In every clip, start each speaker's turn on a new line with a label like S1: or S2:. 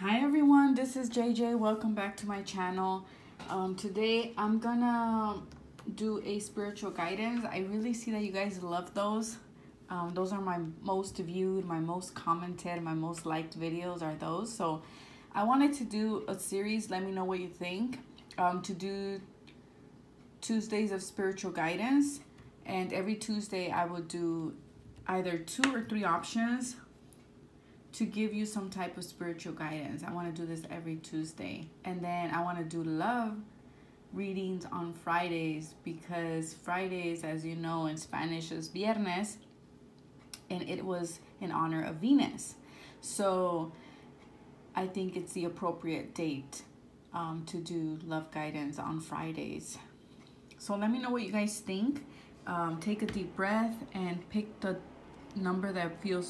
S1: Hi everyone, this is JJ. Welcome back to my channel. Today I'm gonna do a spiritual guidance. I really see that you guys love those. Those are my most viewed, my most commented, my most liked videos are those. So I wanted to do a series. Let me know what you think. To do Tuesdays of spiritual guidance, and every Tuesday I will do either 2 or 3 options to give you some type of spiritual guidance. I want to do this every Tuesday. And then I want to do love readings on Fridays, because Fridays, as you know, in Spanish is viernes, and it was in honor of Venus. So I think it's the appropriate date to do love guidance on Fridays. So let me know what you guys think. Take a deep breath and pick the number that you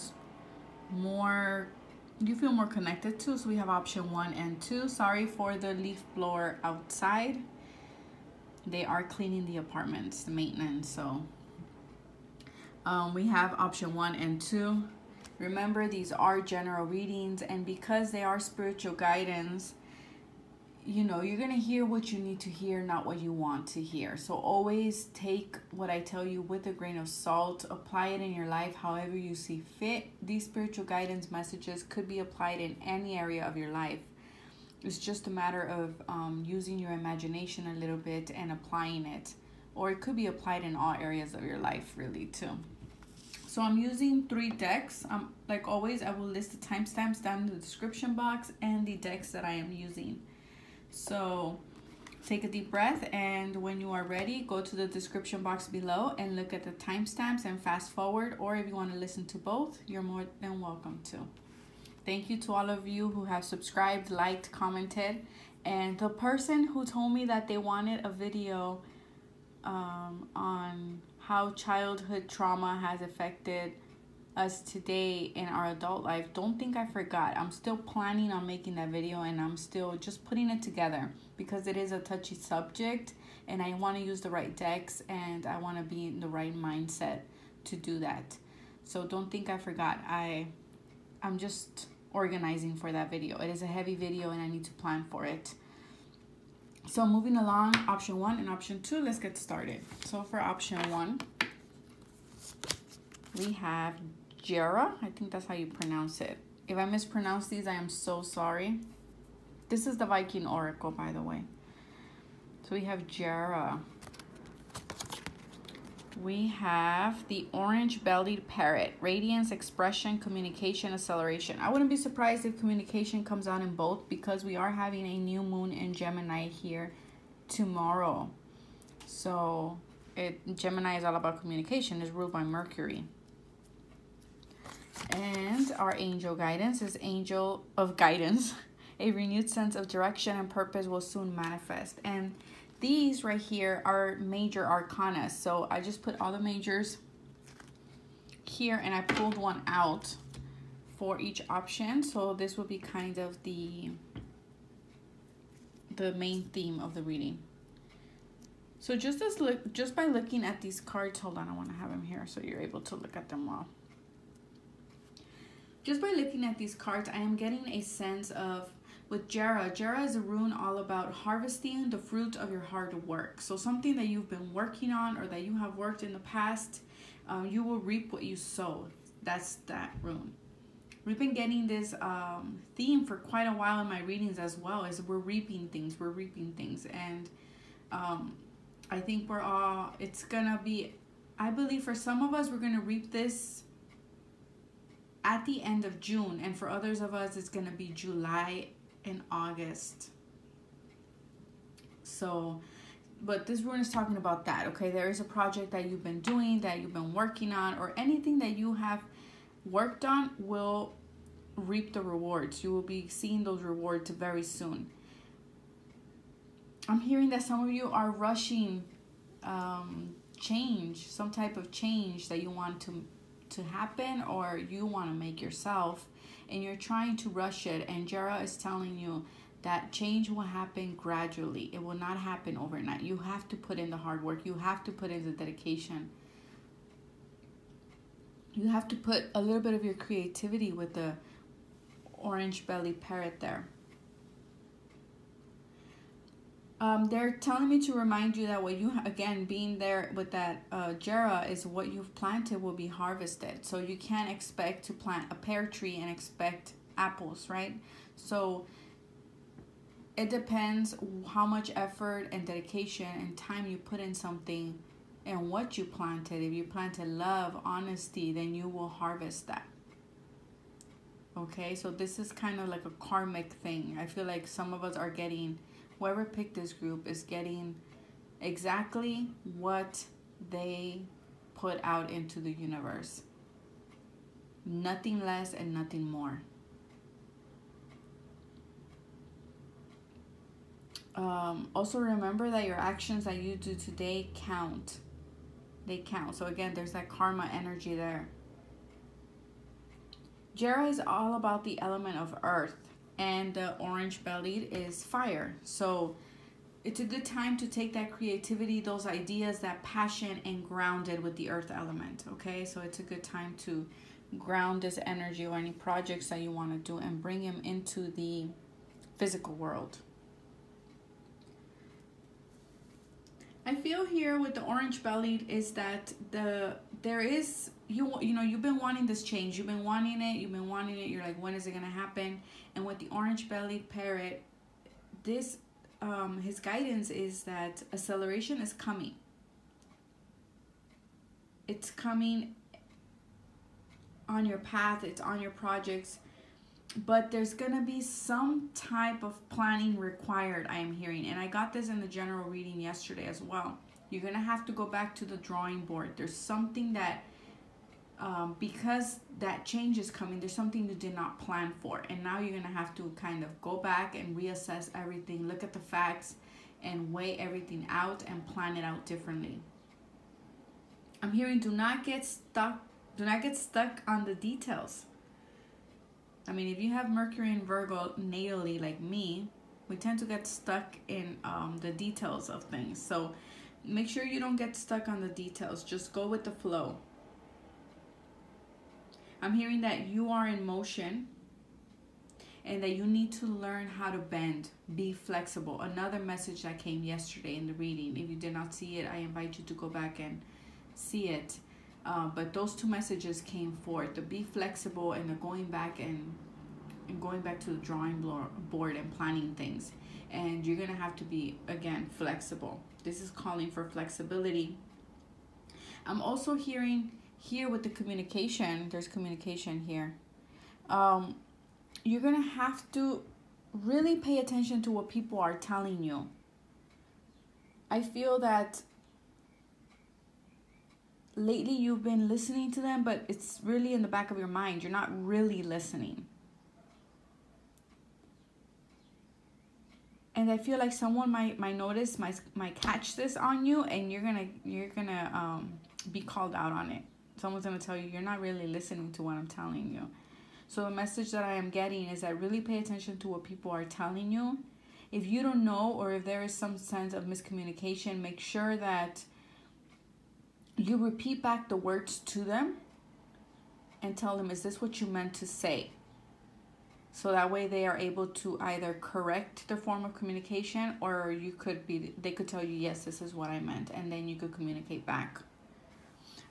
S1: feel more connected to. So we have option 1 and 2. Sorry for the leaf blower outside. They are cleaning the apartments, the maintenance. So we have option 1 and 2. Remember, these are general readings, and because they are spiritual guidance, you know, you're going to hear what you need to hear, not what you want to hear. So always take what I tell you with a grain of salt. Apply it in your life however you see fit. These spiritual guidance messages could be applied in any area of your life. It's just a matter of using your imagination a little bit and applying it. Or it could be applied in all areas of your life, really, too. So I'm using 3 decks. Like always, I will list the timestamps down in the description box and the decks that I am using. So take a deep breath, and when you are ready, go to the description box below and look at the timestamps and fast forward, or if you want to listen to both, you're more than welcome to. Thank you to all of you who have subscribed, liked, commented, and the person who told me that they wanted a video on how childhood trauma has affected us today in our adult life. Don't think I forgot. I'm still planning on making that video, and I'm still just putting it together because it is a touchy subject, and I want to use the right decks, and I want to be in the right mindset to do that. So don't think I forgot. I'm just organizing for that video. It is a heavy video and I need to plan for it. So moving along, option 1 and option 2, let's get started. So for option 1, we have Jera. I think that's how you pronounce it. If I mispronounce these, I am so sorry. This is the Viking Oracle, by the way. So we have Jera. We have the orange-bellied parrot. Radiance, expression, communication, acceleration. I wouldn't be surprised if communication comes out in both, because we are having a new moon in Gemini here tomorrow. So Gemini is all about communication. It's ruled by Mercury. And our angel guidance is angel of guidance. A renewed sense of direction and purpose will soon manifest. And these right here are major arcana. So I just put all the majors here, and I pulled one out for each option. So this will be kind of the main theme of the reading. So just by looking at these cards, hold on, I want to have them here so you're able to look at them well. Just by looking at these cards, I am getting a sense of, with Jera is a rune all about harvesting the fruit of your hard work. So something that you've been working on or that you have worked in the past, you will reap what you sow. That's that rune. We've been getting this theme for quite a while in my readings as well, is we're reaping things. And I think it's going to be, I believe for some of us, we're going to reap this at the end of June, and for others of us, it's going to be July and August. So, but this rune is talking about that, okay? There is a project that you've been doing, that you've been working on, or anything that you have worked on will reap the rewards. You will be seeing those rewards very soon. I'm hearing that some of you are rushing change, some type of change that you want to happen, or you want to make yourself, and you're trying to rush it. And Jera is telling you that change will happen gradually. It will not happen overnight. You have to put in the hard work. You have to put in the dedication. You have to put a little bit of your creativity with the orange belly parrot there. They're telling me to remind you that what you, again, being there with that Jera, is what you've planted will be harvested. So you can't expect to plant a pear tree and expect apples, right? So it depends how much effort and dedication and time you put in something and what you planted. If you planted love, honesty, then you will harvest that. Okay, so this is kind of like a karmic thing. I feel like some of us are getting, whoever picked this group is getting exactly what they put out into the universe. Nothing less and nothing more. Also remember that your actions that you do today count. They count. So again, there's that karma energy there. Jera is all about the element of earth, and the orange bellied is fire. So it's a good time to take that creativity, those ideas, that passion, and ground it with the earth element. Okay, so it's a good time to ground this energy or any projects that you want to do and bring them into the physical world. I feel here with the orange bellied is that there is, you know, you've been wanting this change, you've been wanting it, you're like, when is it gonna happen? And with the orange bellied parrot, this his guidance is that acceleration is coming. It's coming on your path, it's on your projects, but there's gonna be some type of planning required, I am hearing. And I got this in the general reading yesterday as well. You're gonna have to go back to the drawing board. There's something that because that change is coming, there's something you did not plan for, and now you're gonna have to kind of go back and reassess everything, look at the facts and weigh everything out and plan it out differently. I'm hearing do not get stuck on the details. I mean, if you have Mercury and Virgo natally like me, we tend to get stuck in the details of things. So make sure you don't get stuck on the details. Just go with the flow. I'm hearing that you are in motion and that you need to learn how to bend, be flexible. Another message that came yesterday in the reading. If you did not see it, I invite you to go back and see it. But those two messages came forth: the be flexible and the going back to the drawing board and planning things. And you're gonna have to be, again, flexible. This is calling for flexibility. I'm also hearing here with the communication, there's communication here. You're gonna have to really pay attention to what people are telling you. I feel that lately you've been listening to them, but it's really in the back of your mind. You're not really listening. And I feel like someone might notice, might catch this on you, and you're gonna be called out on it. Someone's gonna tell you you're not really listening to what I'm telling you. So the message that I am getting is that really pay attention to what people are telling you. If you don't know, or if there is some sense of miscommunication, make sure that you repeat back the words to them and tell them, is this what you meant to say? So that way they are able to either correct their form of communication, or they could tell you, yes, this is what I meant, and then you could communicate back.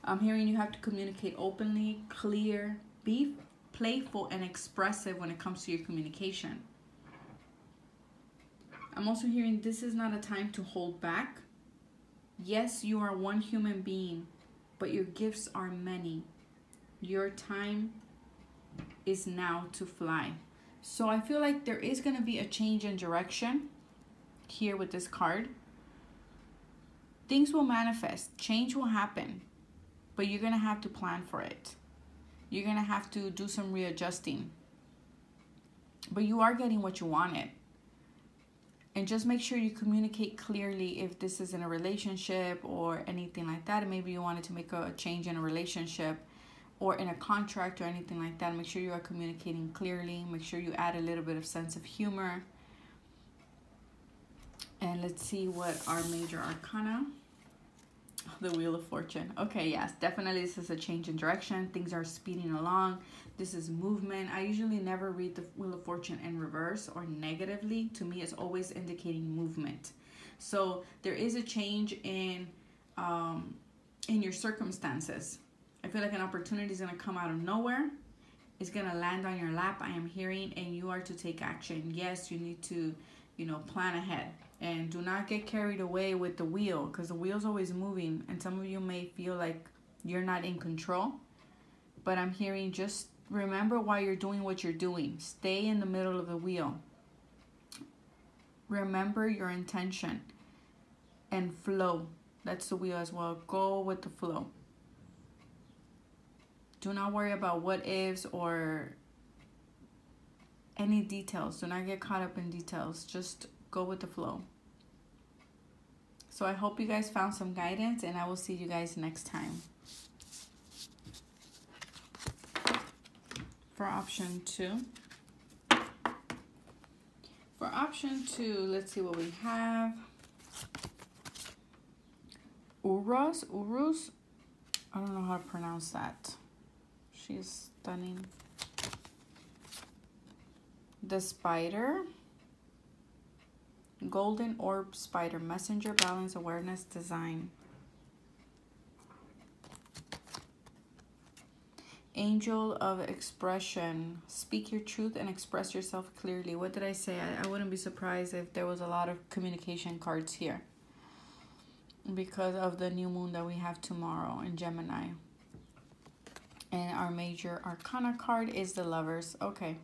S1: I'm hearing you have to communicate openly, clear, be playful and expressive when it comes to your communication. I'm also hearing this is not a time to hold back. Yes, you are one human being, but your gifts are many. Your time is now to fly. So I feel like there is going to be a change in direction here with this card. Things will manifest. Change will happen. But you're going to have to plan for it. You're going to have to do some readjusting. But you are getting what you wanted. And just make sure you communicate clearly if this is in a relationship or anything like that. And maybe you wanted to make a change in a relationship or in a contract or anything like that. Make sure you are communicating clearly. Make sure you add a little bit of sense of humor. And let's see what our major arcana The Wheel of Fortune. Okay, yes, definitely this is a change in direction. Things are speeding along. This is movement. I usually never read the Wheel of Fortune in reverse or negatively. To me, it's always indicating movement. So there is a change in your circumstances. I feel like an opportunity is going to come out of nowhere. It's going to land on your lap, I am hearing, and you are to take action. Yes, you need to, plan ahead. And do not get carried away with the wheel, because the wheel's always moving. And some of you may feel like you're not in control. But I'm hearing, just remember why you're doing what you're doing. Stay in the middle of the wheel. Remember your intention and flow. That's the wheel as well. Go with the flow. Do not worry about what ifs or any details. Do not get caught up in details. Just go with the flow. So I hope you guys found some guidance, and I will see you guys next time. For option 2. For option 2, let's see what we have. Urus. I don't know how to pronounce that. She's stunning. The Spider. Golden Orb Spider. Messenger, Balance, Awareness, Design. Angel of Expression. Speak your truth and express yourself clearly. What did I say? I wouldn't be surprised if there was a lot of communication cards here, because of the new moon that we have tomorrow in Gemini. And our major arcana card is the Lovers. Okay.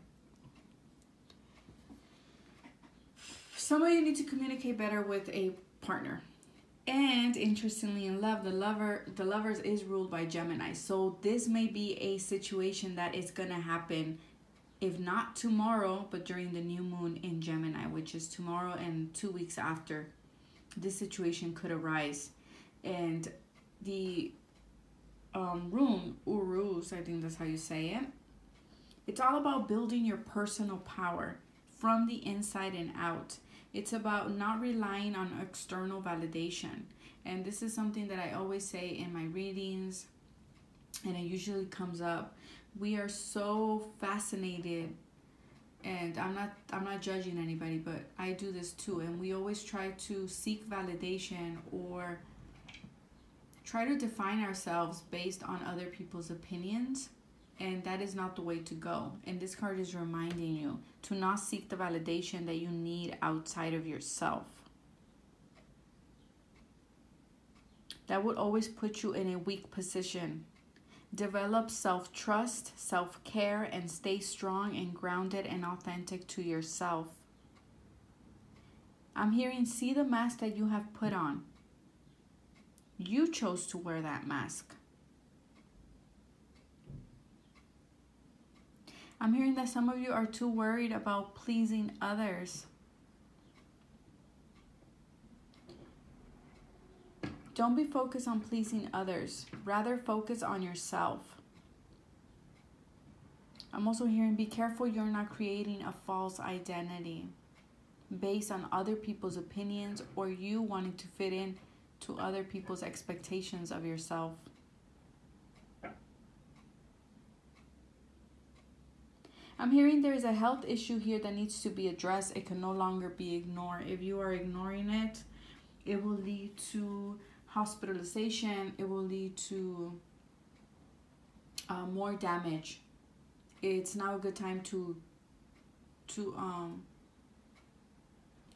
S1: Some of you need to communicate better with a partner. And interestingly, in love, the Lovers is ruled by Gemini. So this may be a situation that is going to happen, if not tomorrow, but during the new moon in Gemini, which is tomorrow and 2 weeks after. This situation could arise. And the rune, Urus, I think that's how you say it. It's all about building your personal power from the inside and out. It's about not relying on external validation. And this is something that I always say in my readings, and it usually comes up. We are so fascinated, and I'm not judging anybody, but I do this too. And we always try to seek validation or try to define ourselves based on other people's opinions. And that is not the way to go. And this card is reminding you to not seek the validation that you need outside of yourself. That would always put you in a weak position. Develop self-trust, self-care, and stay strong and grounded and authentic to yourself. I'm hearing, see the mask that you have put on. You chose to wear that mask. I'm hearing that some of you are too worried about pleasing others. Don't be focused on pleasing others. Rather focus on yourself. I'm also hearing, be careful you're not creating a false identity based on other people's opinions or you wanting to fit in to other people's expectations of yourself. I'm hearing there is a health issue here that needs to be addressed. It can no longer be ignored. If you are ignoring it, it will lead to hospitalization. It will lead to more damage. It's now a good time to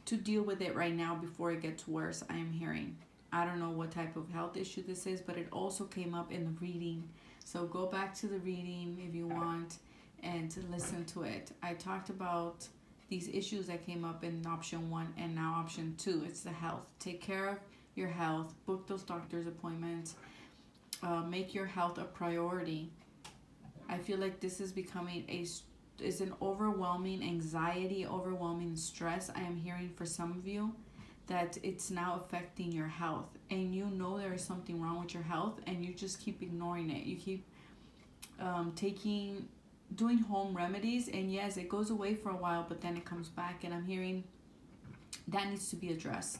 S1: deal with it right now before it gets worse. I am hearing. I don't know what type of health issue this is, but it also came up in the reading. So go back to the reading if you want and to listen to it. I talked about these issues that came up in option 1 and now option 2. It's the health. Take care of your health. Book those doctor's appointments. Make your health a priority. I feel like this is becoming is an overwhelming anxiety, overwhelming stress. I am hearing for some of you that it's now affecting your health, and you know there is something wrong with your health, and you just keep ignoring it. You keep doing home remedies, and yes, it goes away for a while, but then it comes back, and I'm hearing that needs to be addressed.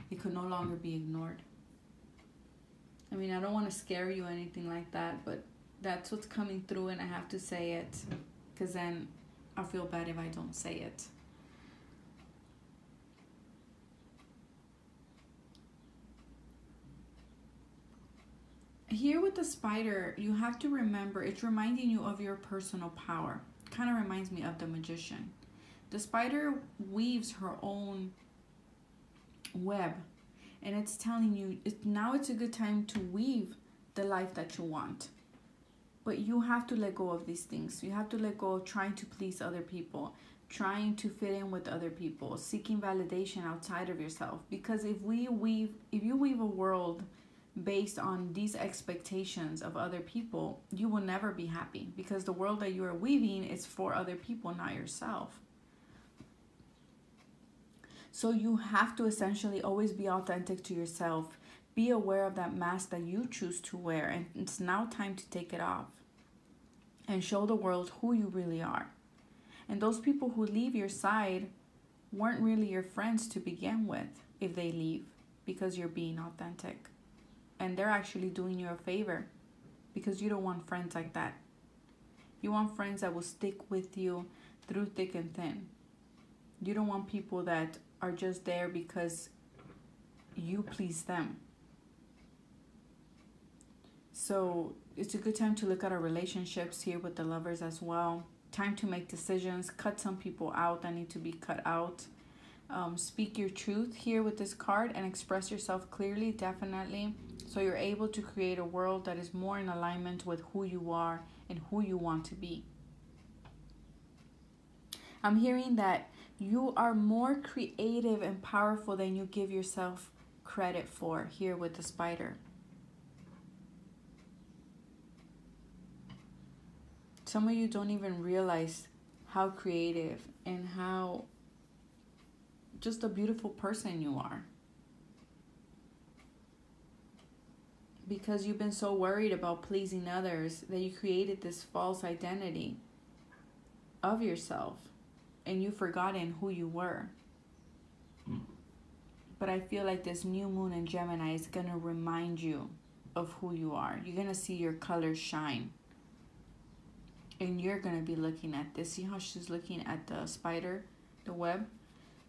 S1: It could no longer be ignored. I mean, I don't want to scare you or anything like that, but that's what's coming through, and I have to say it, because then I'll feel bad if I don't say it. Here with the spider, you have to remember it's reminding you of your personal power. Kind of reminds me of the magician. The spider weaves her own web, and it's telling you now it's a good time to weave the life that you want. But you have to let go of these things. You have to let go of trying to please other people, trying to fit in with other people, seeking validation outside of yourself. Because if you weave a world based on these expectations of other people, you will never be happy, because the world that you are weaving is for other people, not yourself. So you have to essentially always be authentic to yourself. Be aware of that mask that you choose to wear, and it's now time to take it off and show the world who you really are. And those people who leave your side weren't really your friends to begin with if they leave, because you're being authentic. And they're actually doing you a favor, because you don't want friends like that. You want friends that will stick with you through thick and thin. You don't want people that are just there because you please them. So it's a good time to look at our relationships here with the Lovers as well. Time to make decisions, cut some people out that need to be cut out. Speak your truth here with this card and express yourself clearly, definitely. So you're able to create a world that is more in alignment with who you are and who you want to be. I'm hearing that you are more creative and powerful than you give yourself credit for here with the spider. Some of you don't even realize how creative and how just a beautiful person you are, because you've been so worried about pleasing others that you created this false identity of yourself, and you've forgotten who you were. But I feel like this new moon in Gemini is going to remind you of who you are. You're going to see your colors shine. And you're going to be looking at this. See how she's looking at the spider, the web?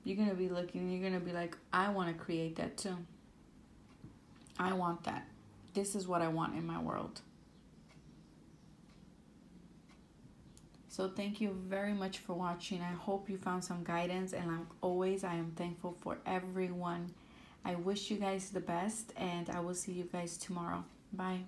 S1: You're going to be looking, you're going to be like, I want to create that too. I want that. This is what I want in my world. So thank you very much for watching. I hope you found some guidance, and like always, I am thankful for everyone. I wish you guys the best, and I will see you guys tomorrow. Bye.